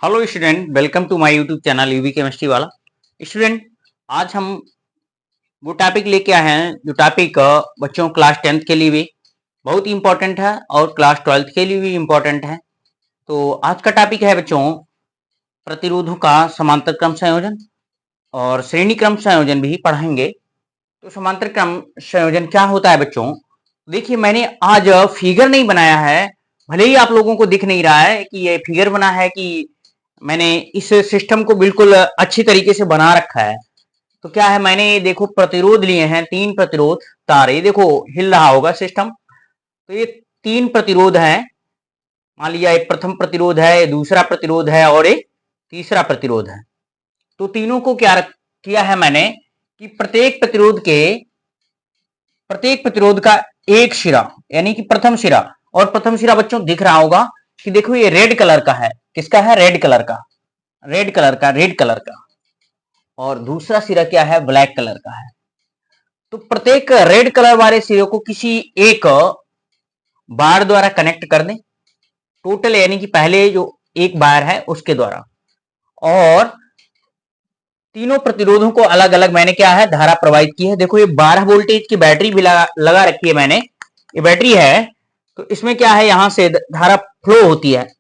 Hello student, welcome to my YouTube channel UV chemistry वाला। Student, आज हम वो टॉपिक लेके आए हैं जो टॉपिक बच्चों क्लास 10th के लिए भी बहुत इंपॉर्टेंट है और क्लास 12th के लिए भी इंपॉर्टेंट है। तो आज का टॉपिक है बच्चों प्रतिरोधों का समांतर क्रम संयोजन, और श्रेणी क्रम संयोजन भी पढ़ाएंगे। तो समांतर क्रम संयोजन क्या होता है बच्चों? देखिए, मैंने आज फिगर नहीं बनाया है, भले ही आप लोगों को दिख नहीं रहा है कि ये फिगर बना है कि मैंने इस सिस्टम को बिल्कुल अच्छी तरीके से बना रखा है। तो क्या है, मैंने देखो प्रतिरोध लिए हैं, 3 प्रतिरोध तार। ये देखो हिल रहा होगा सिस्टम। तो ये 3 प्रतिरोध हैं। मान लिया एक प्रथम प्रतिरोध है, दूसरा प्रतिरोध है और एक तीसरा प्रतिरोध है। तो तीनों को क्या किया है मैंने कि प्रत्येक प्रतिरोध का एक सिरा, यानी कि प्रथम सिरा, और प्रथम सिरा बच्चों दिख रहा होगा कि देखो ये रेड कलर का है। किसका है? रेड कलर का। और दूसरा सिरा क्या है? ब्लैक कलर का है। तो प्रत्येक रेड कलर वाले सिरे को किसी एक बार द्वारा कनेक्ट कर दें, टोटल, यानी कि पहले जो एक बार है उसके द्वारा। और तीनों प्रतिरोधों को अलग अलग मैंने क्या है, धारा प्रवाहित की है। देखो ये 12 वोल्टेज की बैटरी भी लगा रखी है मैंने। ये बैटरी है, तो इसमें क्या है, यहां से धारा फ्लो होती है।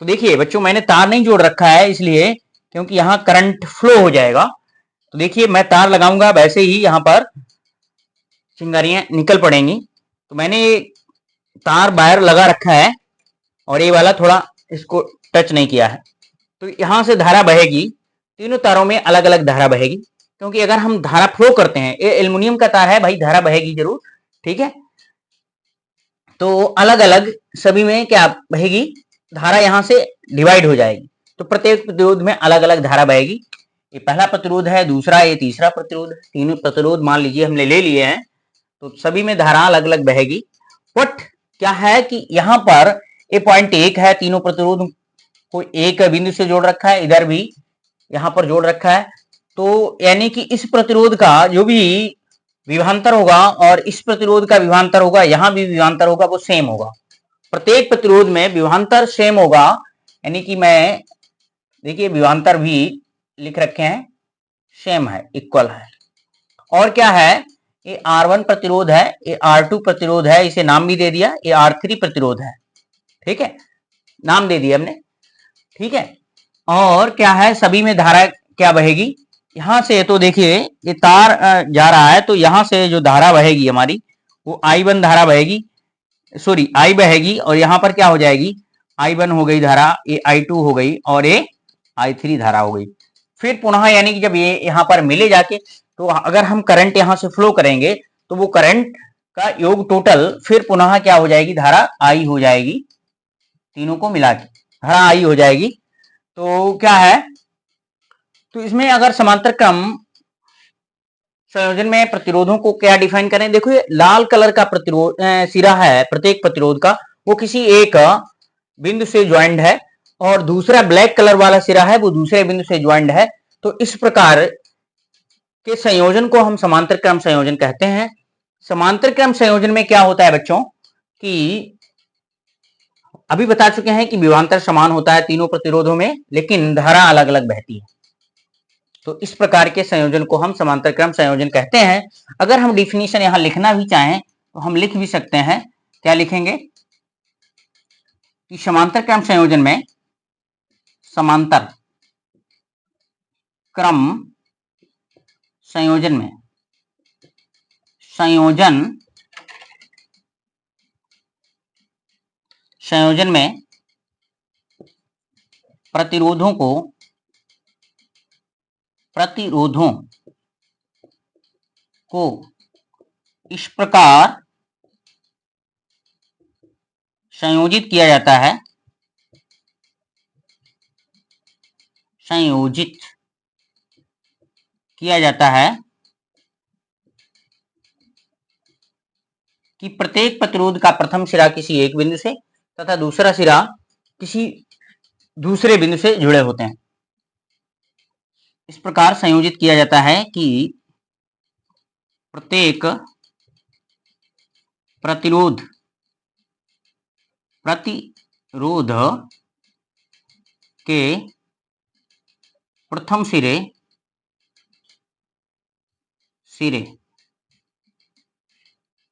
तो देखिए बच्चों, मैंने तार नहीं जोड़ रखा है इसलिए, क्योंकि यहां करंट फ्लो हो जाएगा। तो देखिए मैं तार लगाऊंगा, वैसे ही यहां पर चिंगारियां निकल पड़ेंगी। तो मैंने तार बाहर लगा रखा है और ये वाला थोड़ा इसको टच नहीं किया है। तो यहां से धारा बहेगी, तीनों तारों में अलग अलग धारा बहेगी, क्योंकि अगर हम धारा फ्लो करते हैं, ये एल्युमिनियम का तार है भाई, धारा बहेगी जरूर। ठीक है, तो अलग अलग सभी में क्या बहेगी, धारा यहां से डिवाइड हो जाएगी। तो प्रत्येक प्रतिरोध में अलग अलग धारा बहेगी। ये पहला प्रतिरोध है, दूसरा, ये तीसरा प्रतिरोध। तीनों प्रतिरोध मान लीजिए हमने ले लिए हैं, तो सभी में धारा अलग अलग बहेगी। बट क्या है कि यहां पर ये पॉइंट एक है, तीनों प्रतिरोध को एक बिंदु से जोड़ रखा है, इधर भी यहां पर जोड़ रखा है। तो यानी कि इस प्रतिरोध का जो भी विभवांतर होगा और इस प्रतिरोध का विभवांतर होगा, यहां भी विभवांतर होगा, वो सेम होगा। प्रत्येक प्रतिरोध में विभवांतर सेम होगा, यानी कि मैं देखिए विभवांतर भी लिख रखे हैं, सेम है, इक्वल है। और क्या है, ये R1 प्रतिरोध है, ये R2 प्रतिरोध है, इसे नाम भी दे दिया, ये R3 प्रतिरोध है। ठीक है, नाम दे दिया हमने। ठीक है, और क्या है, सभी में धारा क्या बहेगी, यहां से तो देखिए ये तार जा रहा है, तो यहां से जो धारा बहेगी हमारी, वो I1 धारा बहेगी, सॉरी I बहेगी, और यहां पर क्या हो जाएगी, I1 हो गई धारा, ये I2 हो गई, और ये I3 धारा हो गई। फिर पुनः यानी कि जब ये यहां पर मिले जाके, तो अगर हम करंट यहां से फ्लो करेंगे, तो वो करंट का योग टोटल फिर पुनः क्या हो जाएगी, धारा आई हो जाएगी। तीनों को मिला के धारा आई हो जाएगी। तो क्या है, तो इसमें अगर समांतर क्रम संयोजन में प्रतिरोधों को क्या डिफाइन करें, देखो ये लाल कलर का प्रतिरोध सिरा है प्रत्येक प्रतिरोध का, वो किसी एक बिंदु से ज्वाइंट है, और दूसरा ब्लैक कलर वाला सिरा है, वो दूसरे बिंदु से ज्वाइंट है। तो इस प्रकार के संयोजन को हम समांतर क्रम संयोजन कहते हैं। समांतर क्रम संयोजन में क्या होता है बच्चों कि अभी बता चुके हैं कि विभवांतर समान होता है तीनों प्रतिरोधों में, लेकिन धारा अलग अलग बहती है। तो इस प्रकार के संयोजन को हम समांतर क्रम संयोजन कहते हैं। अगर हम डिफिनीशन यहां लिखना भी चाहें तो हम लिख भी सकते हैं। क्या लिखेंगे कि समांतर क्रम संयोजन में, समांतर क्रम संयोजन में, संयोजन में प्रतिरोधों को इस प्रकार संयोजित किया जाता है, कि प्रत्येक प्रतिरोध का प्रथम सिरा किसी एक बिंदु से तथा दूसरा सिरा किसी दूसरे बिंदु से जुड़े होते हैं। इस प्रकार संयोजित किया जाता है कि प्रत्येक प्रतिरोध के प्रथम सिरे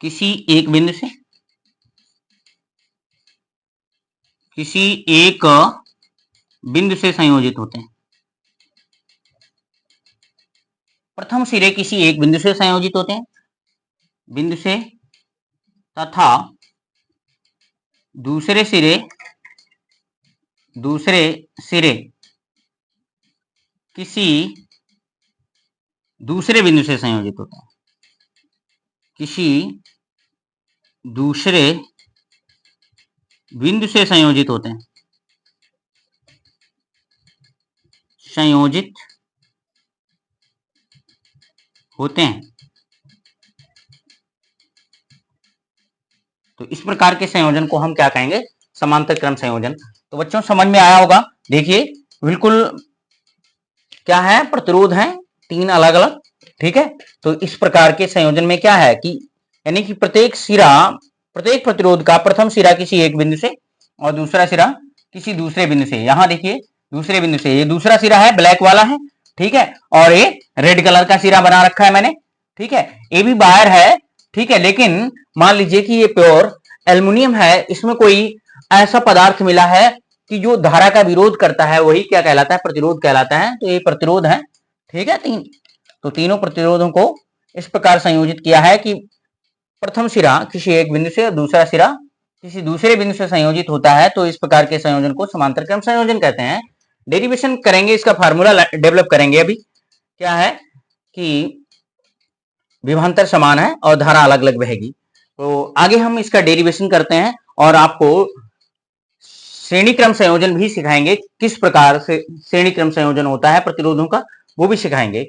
किसी एक बिंदु से संयोजित होते हैं। प्रथम सिरे किसी एक बिंदु से संयोजित होते हैं, बिंदु से, तथा दूसरे सिरे किसी दूसरे बिंदु से संयोजित होते हैं, किसी दूसरे बिंदु से संयोजित होते हैं, तो इस प्रकार के संयोजन को हम क्या कहेंगे? समांतर क्रम संयोजन। तो बच्चों समझ में आया होगा। देखिए बिल्कुल क्या है, प्रतिरोध है 3 अलग अलग, ठीक है। तो इस प्रकार के संयोजन में क्या है कि यानी कि प्रत्येक प्रतिरोध का प्रथम सिरा किसी एक बिंदु से और दूसरा सिरा किसी दूसरे बिंदु से। यहां देखिए दूसरे बिंदु से, ये दूसरा सिरा है, ब्लैक वाला है, ठीक है, और ये रेड कलर का सिरा बना रखा है मैंने, ठीक है। ये भी वायर है, ठीक है, लेकिन मान लीजिए कि ये प्योर एल्युमिनियम है, इसमें कोई ऐसा पदार्थ मिला है कि जो धारा का विरोध करता है, वही क्या कहलाता है? प्रतिरोध कहलाता है। तो ये प्रतिरोध है, ठीक है। तो तीनों प्रतिरोधों को इस प्रकार संयोजित किया है कि प्रथम सिरा किसी एक बिंदु से और दूसरा सिरा किसी दूसरे बिंदु से संयोजित होता है। तो इस प्रकार के संयोजन को समांतर क्रम संयोजन कहते हैं। डेरिवेशन करेंगे, इसका फार्मूला डेवलप करेंगे। अभी क्या है कि विभवांतर समान है और धारा अलग अलग बहेगी। तो आगे हम इसका डेरिवेशन करते हैं और आपको श्रेणी क्रम संयोजन भी सिखाएंगे, किस प्रकार से श्रेणी क्रम संयोजन होता है प्रतिरोधों का, वो भी सिखाएंगे।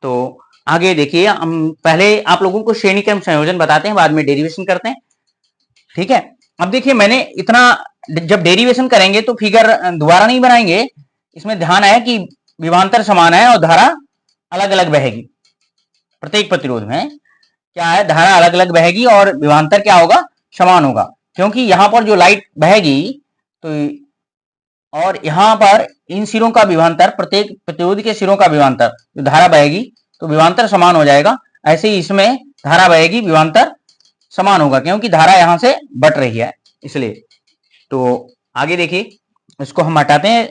तो आगे देखिए, हम पहले आप लोगों को श्रेणी क्रम संयोजन बताते हैं, बाद में डेरिवेशन करते हैं, ठीक है। अब देखिए मैंने इतना, जब डेरिवेशन करेंगे तो फिगर दोबारा नहीं बनाएंगे, इसमें ध्यान है कि विभवांतर समान है और धारा अलग अलग बहेगी। प्रत्येक प्रतिरोध में क्या है, धारा अलग अलग बहेगी और विभवांतर क्या होगा? समान होगा, क्योंकि यहां पर जो लाइट बहेगी तो और यहां पर इन सिरों का विभवांतर, प्रत्येक प्रतिरोध के सिरों का विभवांतर, जो धारा बहेगी तो विभवांतर समान हो जाएगा। ऐसे ही इसमें धारा बहेगी, विभवांतर समान होगा, क्योंकि धारा यहां से बट रही है इसलिए। तो आगे देखिए, इसको हम हटाते हैं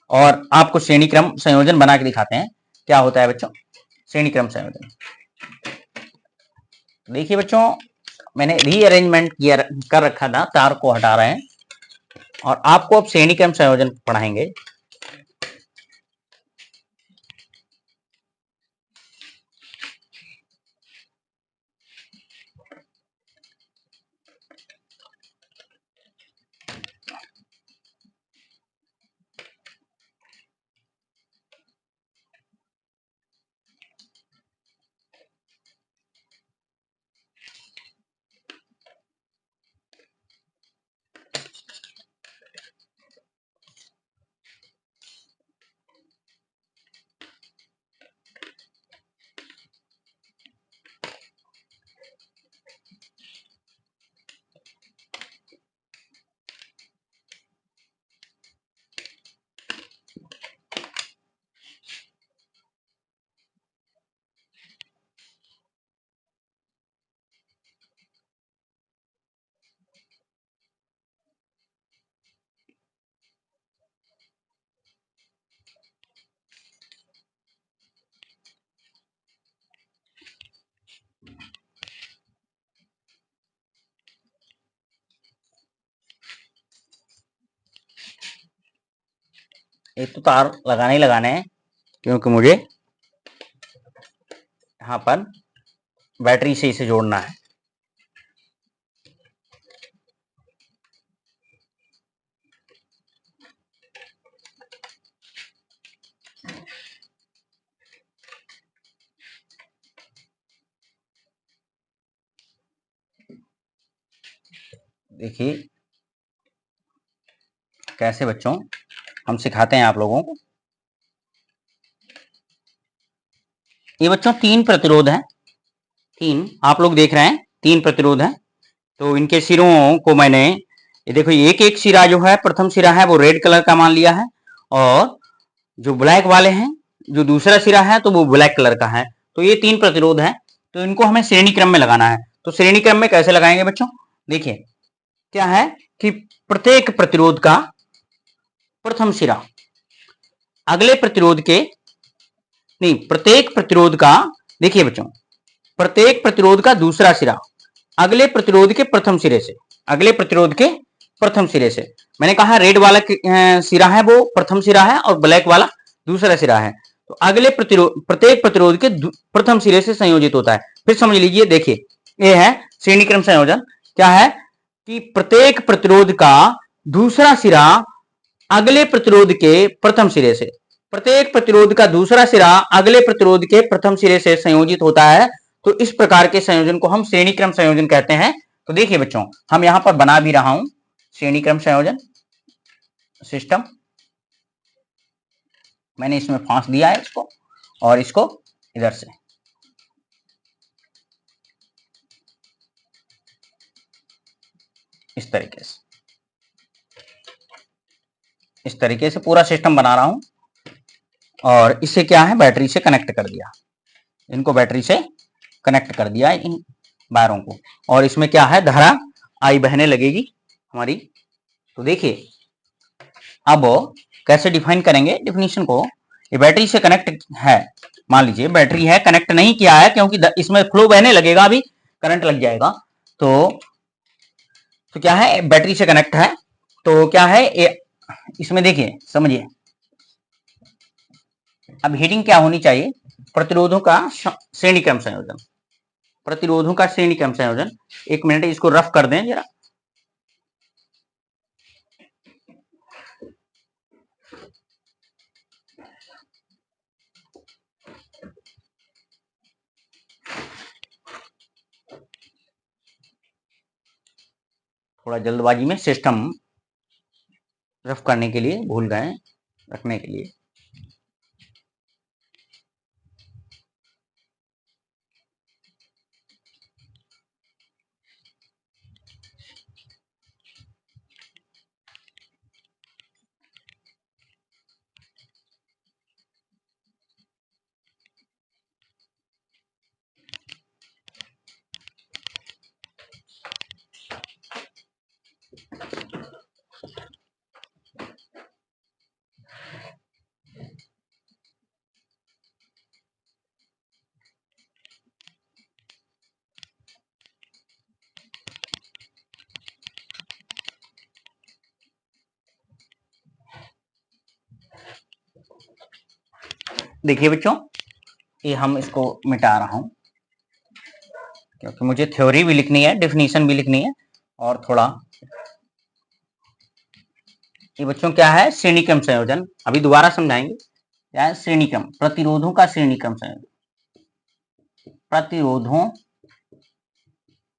और आपको श्रेणी क्रम संयोजन बना के दिखाते हैं क्या होता है बच्चों श्रेणी क्रम संयोजन। देखिए बच्चों, मैंने रीअरेंजमेंट कर रखा था, तार को हटा रहे हैं और आपको अब श्रेणी क्रम संयोजन पढ़ाएंगे। एक तो तार लगाने ही लगाने हैं, क्योंकि मुझे यहाँ पर बैटरी से इसे जोड़ना है। देखिए कैसे बच्चों हम सिखाते हैं आप लोगों को। ये बच्चों 3 प्रतिरोध हैं, 3 आप लोग देख रहे हैं, 3 प्रतिरोध हैं। तो इनके सिरों को मैंने, ये देखो, एक एक सिरा जो है, प्रथम सिरा है वो रेड कलर का मान लिया है और जो ब्लैक वाले हैं, जो दूसरा सिरा है तो वो ब्लैक कलर का है। तो ये 3 प्रतिरोध है, तो इनको हमें श्रेणी क्रम में लगाना है। तो श्रेणी क्रम में कैसे लगाएंगे बच्चों? देखिए क्या है कि प्रत्येक प्रतिरोध का प्रथम सिरा अगले प्रतिरोध के नहीं, प्रत्येक प्रतिरोध का, देखिए बच्चों, प्रत्येक प्रतिरोध का दूसरा सिरा अगले प्रतिरोध के प्रथम सिरे से, अगले प्रतिरोध के प्रथम सिरे से, मैंने कहा रेड वाला सिरा है वो प्रथम सिरा है और ब्लैक वाला दूसरा सिरा है। तो अगले प्रतिरोध, प्रत्येक प्रतिरोध के प्रथम सिरे से संयोजित होता है। फिर समझ लीजिए, देखिए ये है श्रेणी क्रम संयोजन। क्या है कि प्रत्येक प्रतिरोध का दूसरा सिरा अगले प्रतिरोध के प्रथम सिरे से, प्रत्येक प्रतिरोध का दूसरा सिरा अगले प्रतिरोध के प्रथम सिरे से संयोजित होता है। तो इस प्रकार के संयोजन को हम श्रेणी क्रम संयोजन कहते हैं। तो देखिए बच्चों, हम यहां पर बना भी रहा हूं श्रेणी क्रम संयोजन सिस्टम। मैंने इसमें फांस दिया है इसको, और इसको इधर से इस तरीके से पूरा सिस्टम बना रहा हूं। और इसे क्या है, बैटरी से कनेक्ट कर दिया, इनको बैटरी से कनेक्ट कर दिया इन वायरों को। और इसमें क्या है, धारा आई बहने लगेगी हमारी। तो देखिए अब कैसे डिफाइन करेंगे डेफिनेशन को। ये बैटरी से कनेक्ट है, मान लीजिए बैटरी है, कनेक्ट नहीं किया है क्योंकि इसमें फ्लो बहने लगेगा, अभी करंट लग जाएगा। तो क्या है, बैटरी से कनेक्ट है। तो क्या है इसमें, देखिए समझिए, अब हीटिंग क्या होनी चाहिए, प्रतिरोधों का श्रेणी क्रम संयोजन, प्रतिरोधों का श्रेणी क्रम संयोजन। एक मिनट इसको रफ कर दें जरा। थोड़ा जल्दबाजी में सिस्टम रफ करने के लिए भूल गए रखने के लिए। देखिए बच्चों, ये हम इसको मिटा रहा हूं क्योंकि मुझे थ्योरी भी लिखनी है, डेफिनेशन भी लिखनी है, और थोड़ा ये बच्चों क्या है, श्रेणी क्रम संयोजन। अभी दोबारा समझाएंगे क्या है श्रेणी क्रम, प्रतिरोधों का श्रेणी क्रम संयोजन, प्रतिरोधों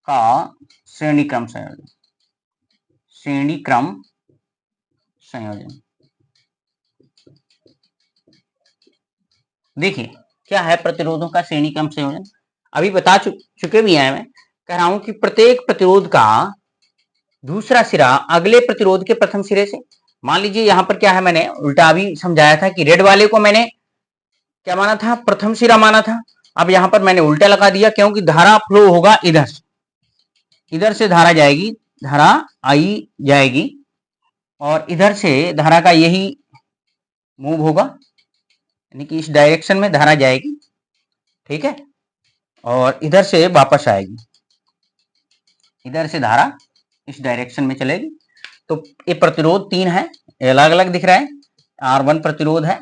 का श्रेणी क्रम संयोजन, श्रेणी क्रम संयोजन। देखिए क्या है प्रतिरोधों का श्रेणी क्रम संयोजन, अभी बता चुके भी हैं। मैं कह रहा हूं कि प्रत्येक प्रतिरोध का दूसरा सिरा अगले प्रतिरोध के प्रथम सिरे से, मान लीजिए यहां पर क्या है, मैंने उल्टा भी समझाया था कि रेड वाले को मैंने क्या माना था, प्रथम सिरा माना था। अब यहां पर मैंने उल्टा लगा दिया क्योंकि धारा फ्लो होगा इधर, इधर से धारा जाएगी, धारा आई जाएगी, और इधर से धारा का यही मूव होगा, यानी कि इस डायरेक्शन में धारा जाएगी, ठीक है, और इधर से वापस आएगी, इधर से धारा इस डायरेक्शन में चलेगी। तो ये प्रतिरोध 3 है, अलग अलग दिख रहा है, R1 प्रतिरोध है,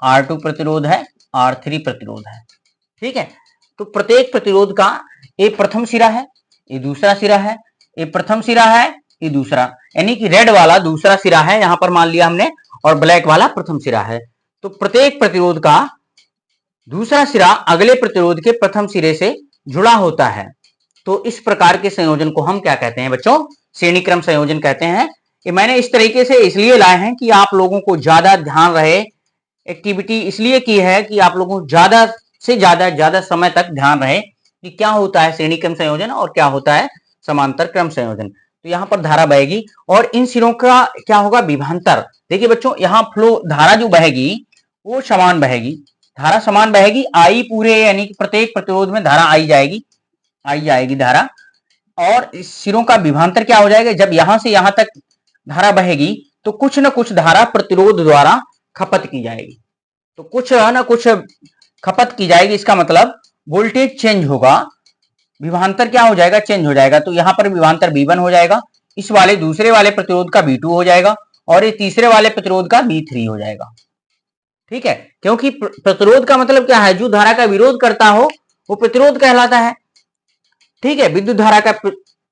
R2 प्रतिरोध है, R3 प्रतिरोध है, ठीक है। तो प्रत्येक प्रतिरोध का ये प्रथम सिरा है, ये दूसरा सिरा है, ये प्रथम सिरा है, ये दूसरा, यानी कि रेड वाला दूसरा सिरा है यहां पर मान लिया हमने, और ब्लैक वाला प्रथम सिरा है। तो प्रत्येक प्रतिरोध का दूसरा सिरा अगले प्रतिरोध के प्रथम सिरे से जुड़ा होता है। तो इस प्रकार के संयोजन को हम क्या कहते हैं बच्चों, श्रेणी क्रम संयोजन कहते हैं। ये मैंने इस तरीके से इसलिए लाए हैं कि आप लोगों को ज्यादा ध्यान रहे, एक्टिविटी इसलिए की है कि आप लोगों को ज्यादा से ज्यादा समय तक ध्यान रहे कि क्या होता है श्रेणी क्रम संयोजन और क्या होता है समांतर क्रम संयोजन। तो यहाँ पर धारा बहेगी और इन सिरों का क्या होगा, विभवांतर। देखिए बच्चों, यहाँ फ्लो धारा जो बहेगी वो समान बहेगी, धारा समान बहेगी, आई पूरे यानी कि प्रत्येक प्रतिरोध में धारा आई जाएगी धारा। और इस सिरों का विभवांतर क्या हो जाएगा, जब यहां से यहां तक धारा बहेगी तो कुछ न कुछ धारा प्रतिरोध द्वारा खपत की जाएगी, तो कुछ न कुछ खपत की जाएगी। इसका मतलब वोल्टेज चेंज होगा, विभवांतर क्या हो जाएगा, चेंज हो जाएगा। तो यहां पर विभवांतर V1 हो जाएगा, इस वाले दूसरे वाले प्रतिरोध का V2 हो जाएगा और ये तीसरे वाले प्रतिरोध का V3 हो जाएगा। ठीक है, क्योंकि प्रतिरोध का मतलब क्या है, जो धारा का विरोध करता हो वो प्रतिरोध कहलाता है। ठीक है, विद्युत धारा का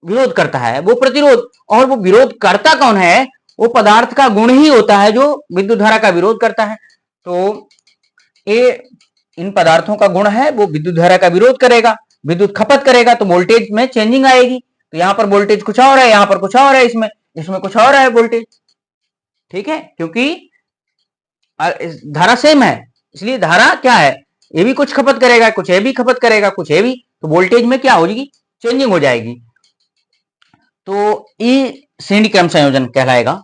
विरोध करता है वो प्रतिरोध, और वो विरोध करता कौन है, वो पदार्थ का गुण ही होता है जो विद्युत धारा का विरोध करता है। तो ये इन पदार्थों का गुण है, वो विद्युत धारा का विरोध करेगा, विद्युत खपत करेगा, तो वोल्टेज में चेंजिंग आएगी। तो यहां पर वोल्टेज कुछ और है, यहां पर कुछ और है, इसमें कुछ और है वोल्टेज। ठीक है, क्योंकि धारा सेम है, इसलिए धारा क्या है, ये भी कुछ खपत करेगा, कुछ ये भी खपत करेगा, कुछ ये भी, तो वोल्टेज में क्या हो जाएगी, चेंजिंग हो जाएगी। तो ये श्रेणी क्रम संयोजन कहलाएगा।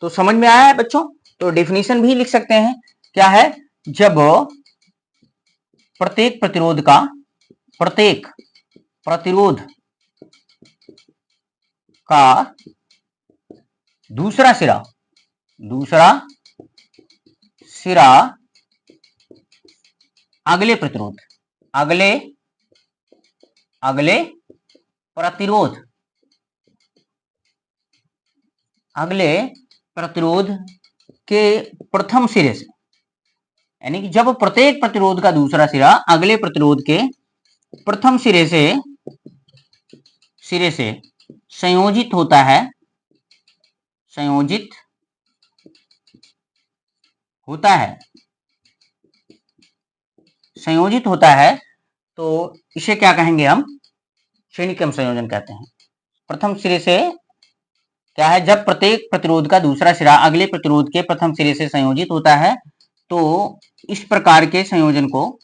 तो समझ में आया है बच्चों। तो डेफिनेशन भी लिख सकते हैं, क्या है, जब प्रत्येक प्रतिरोध का दूसरा सिरा अगले प्रतिरोध के प्रथम सिरे से, यानी कि जब प्रत्येक प्रतिरोध का दूसरा सिरा अगले प्रतिरोध के प्रथम सिरे से संयोजित होता है, तो इसे क्या कहेंगे हम, श्रेणी क्रम संयोजन कहते हैं। प्रथम सिरे से क्या है, जब प्रत्येक प्रतिरोध का दूसरा सिरा अगले प्रतिरोध के प्रथम सिरे से संयोजित होता है, तो इस प्रकार के संयोजन को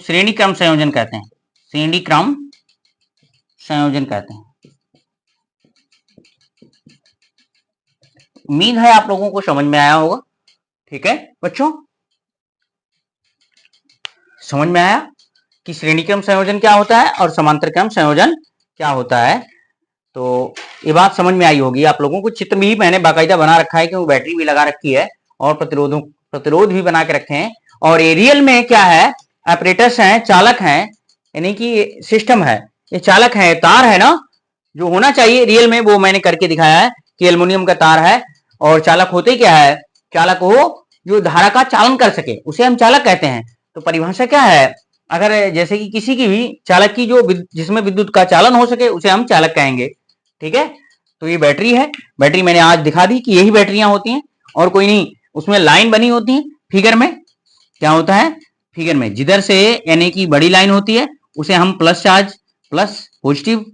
श्रेणी क्रम संयोजन कहते हैं। उम्मीद है आप लोगों को समझ में आया होगा। ठीक है बच्चों, समझ में आया कि श्रेणी क्रम संयोजन क्या होता है और समांतर क्रम संयोजन क्या होता है। तो ये बात समझ में आई होगी आप लोगों को। चित्र भी मैंने बाकायदा बना रखा है, क्योंकि बैटरी भी लगा रखी है और प्रतिरोध भी बना के रखे हैं। और ये रियल में क्या है, ऑपरेटर्स हैं, चालक हैं, यानी कि सिस्टम है, ये चालक है, तार है ना, जो होना चाहिए रियल में वो मैंने करके दिखाया है कि एल्युमिनियम का तार है। और चालक होते क्या है, चालक वो जो धारा का चालन कर सके उसे हम चालक कहते हैं। तो परिभाषा क्या है, अगर जैसे कि किसी की भी चालक की जो जिसमें विद्युत का चालन हो सके उसे हम चालक कहेंगे। ठीक है, तो ये बैटरी है, बैटरी मैंने आज दिखा दी कि यही बैटरियां होती हैं और कोई नहीं। उसमें लाइन बनी होती है, फिगर में क्या होता है, फिगर में जिधर से यानी कि बड़ी लाइन होती है उसे हम प्लस चार्ज, प्लस पॉजिटिव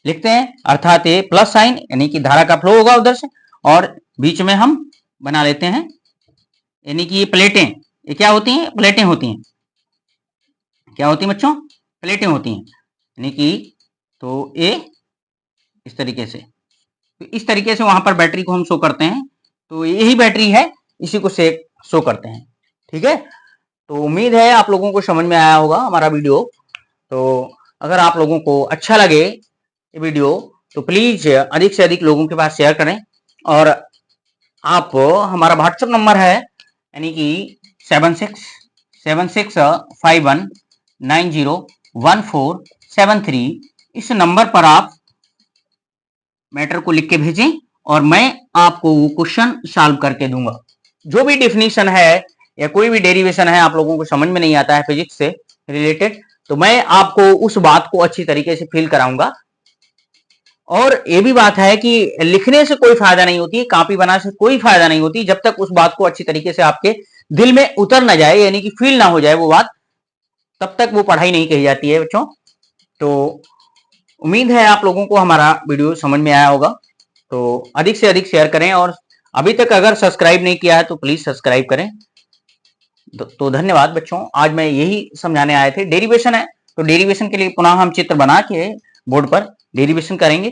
लिखते हैं, अर्थात ये प्लस साइन यानी कि धारा का फ्लो होगा उधर से, और बीच में हम बना लेते हैं यानी कि ये प्लेटें, ये क्या होती हैं, प्लेटें होती हैं। क्या होती हैं बच्चों, प्लेटें होती हैं, यानी कि तो ये इस तरीके से, तो इस तरीके से वहां पर बैटरी को हम शो करते हैं। तो यही बैटरी है, इसी को से शो करते हैं। ठीक है, तो उम्मीद है आप लोगों को समझ में आया होगा हमारा वीडियो। तो अगर आप लोगों को अच्छा लगे ये वीडियो तो प्लीज अधिक से अधिक लोगों के पास शेयर करें। और आप हमारा व्हाट्सएप नंबर है यानी कि 767651901473, इस नंबर पर आप मैटर को लिख के भेजें और मैं आपको वो क्वेश्चन सॉल्व करके दूंगा। जो भी डेफिनेशन है या कोई भी डेरिवेशन है आप लोगों को समझ में नहीं आता है फिजिक्स से रिलेटेड, तो मैं आपको उस बात को अच्छी तरीके से फील कराऊंगा। और ये भी बात है कि लिखने से कोई फायदा नहीं होती, कॉपी बनाने से कोई फायदा नहीं होती, जब तक उस बात को अच्छी तरीके से आपके दिल में उतर ना जाए, यानी कि फील ना हो जाए वो बात, तब तक वो पढ़ाई नहीं कही जाती है बच्चों। तो उम्मीद है आप लोगों को हमारा वीडियो समझ में आया होगा। तो अधिक से अधिक शेयर करें और अभी तक अगर सब्सक्राइब नहीं किया है तो प्लीज सब्सक्राइब करें। तो धन्यवाद बच्चों, आज मैं यही समझाने आए थे। डेरिवेशन है तो डेरिवेशन के लिए पुनः हम चित्र बना के बोर्ड पर डेरिवेशन करेंगे।